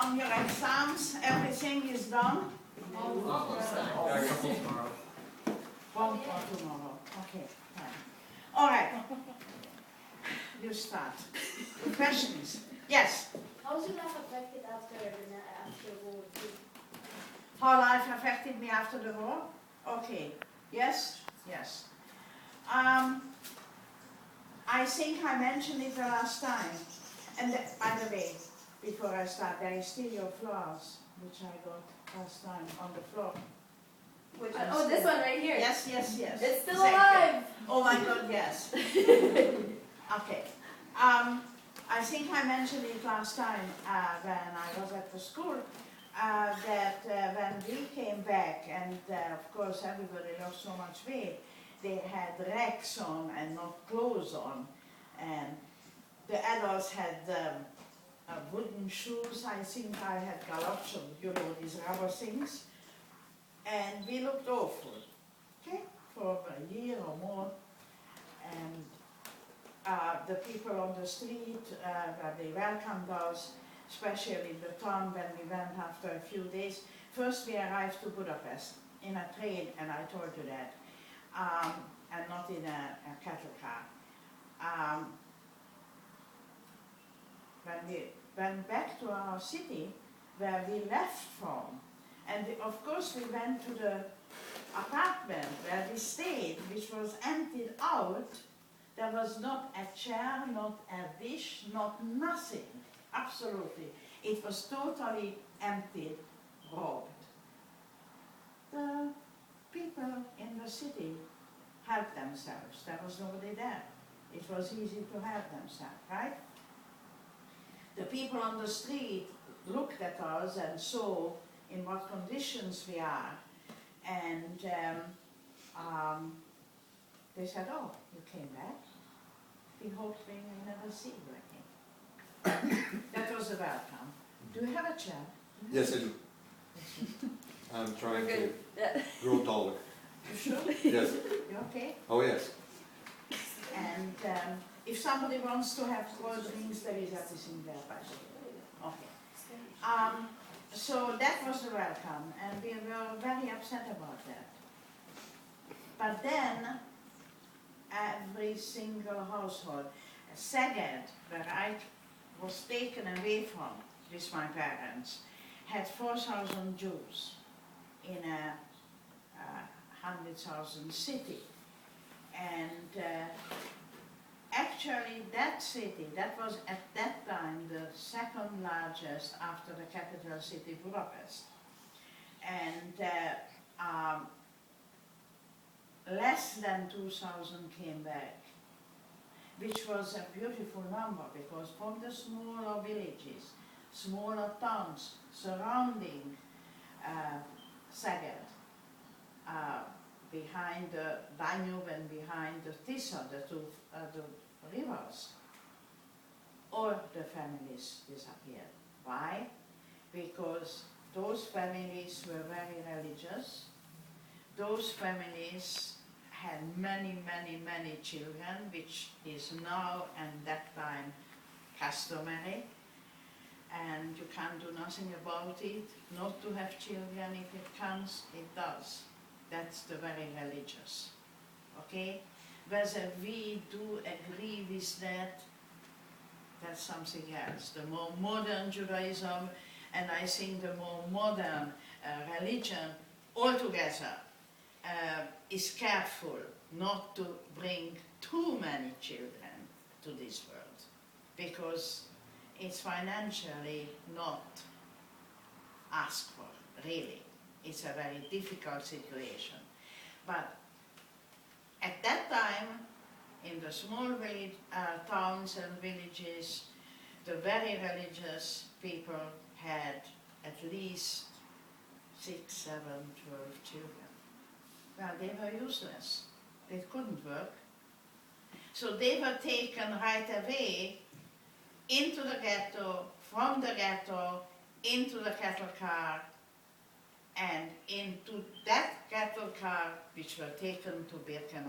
on your exams? Everything is done? Almost done. Yeah, a couple tomorrow. One for tomorrow. Okay. Fine. All right. You start. Questions? Yes. How was your life affected after World War II? How life affected me after the war? Okay. Yes? Yes. I think I mentioned it the last time. And by the way, before I start, there is still your flowers, which I got last time on the floor. Which oh, this one right here. Yes, yes, yes. It's still Thank alive. you. Oh my God, yes. Okay. I think I mentioned it last time when I was at the school that when we came back, and of course everybody lost so much weight, they had racks on and not clothes on, and the adults had wooden shoes. I think I had galops, you know, these rubber things, and we looked awful, okay, for a year or more. And the people on the street, they welcomed us, especially in the town when we went after a few days. First we arrived to Budapest in a train, and I told you that, and not in a cattle car. When we went back to our city, where we left from, and of course we went to the apartment where we stayed, which was emptied out. There was not a chair, not a dish, not nothing, absolutely. It was totally emptied, robbed. The people in the city helped themselves. There was nobody there. It was easy to help themselves, right? The people on the street looked at us and saw in what conditions we are, and they said, "Oh, you came back. We hope we may never see you again." That was a welcome. Do you have a chair? Yes, I do. I'm trying to Yeah. grow taller. You sure? Yes. You okay? Oh, yes. And if somebody wants to have cold drinks, there is everything there, by the way. Okay. So that was the welcome, and we were very upset about that. But then, every single household, Szeged, where I was taken away from with my parents, had 4,000 Jews in a 100,000 city. And actually that city, that was at that time the second largest after the capital city, Budapest. And less than 2,000 came back, which was a beautiful number, because from the smaller villages, smaller towns surrounding Szeged, behind the Danube and behind the Tisza, the two the rivers, all the families disappeared. Why? Because those families were very religious. Those families had many, many, many children, which is now and that time customary. And you can't do nothing about it. Not to have children, if it comes, it does. That's the very religious. Okay? Whether we do agree with that, that's something else. The more modern Judaism, and I think the more modern religion altogether, is careful not to bring too many children to this world, because it's financially not asked for, really. It's a very difficult situation. But at that time, in the small village, towns and villages, the very religious people had at least 6, 7, 12 children. Well, they were useless. They couldn't work. So they were taken right away into the ghetto, from the ghetto, into the cattle car, and into that cattle car, which were taken to Birkenau.